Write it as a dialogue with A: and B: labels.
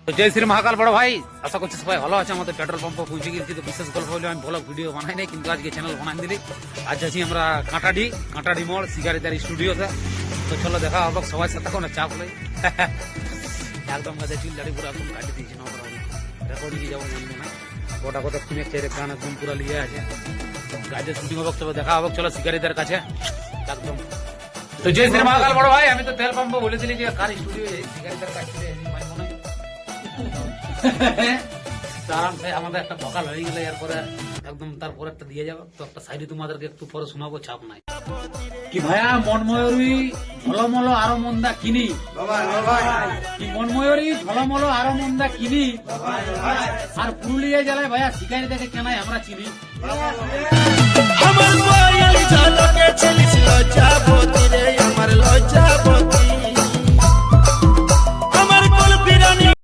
A: তো জয় শ্রী মহাকাল বড় ভাই, আশা করছি সবাই ভালো আছে। আমাদের পেট্রোল পাম্পে পৌঁছে গেছি। তো বিশেষ গল্প হলে আমি ব্লগ ভিডিও বানাই নাই, কিন্তু আজকে চ্যানেল বানাই দিলি। আজ আছি আমরা কাঁটাডি মোড় শিকারিদার স্টুডিওতে। তো চলো দেখা হবে সবার সাথে, কোনো চাপ নেই। একদম কাছে চুল দাড়ি পুরো একদম কাটি দিয়েছি না, রেকর্ডিং যাবো জানবো না। গোটা কথা শুনে চেয়ে গান একদম পুরো লিয়ে আছে। গাড়িতে শুটিং হবে, তবে দেখা হবে চলো শিকারিদার কাছে একদম। তো জয় শ্রী মহাকাল বড় ভাই, আমি তো তেল পাম্পে বলে দিলি যে কার স্টুডিও শিকারিদার কাছে আরামসে আমাদের একটা ভোকাল হয়ে গেলে এরপরে একদম তারপর একটা দিয়ে যাবে। তো একটা সাইডে তোমাদেরকে একটু পরে শোনাবো, চাপ নাই। কি ভাইয়া মনময়ূরী ঝলমল আরো মন্দা কিনি, কি মনময়ূরী ঝলমল আরো মন্দা কিনি, আর পুরুলিয়া জেলায় ভাইয়া শিকারি দেখে কেনাই আমরা চিনি।
B: আমার লজ্জা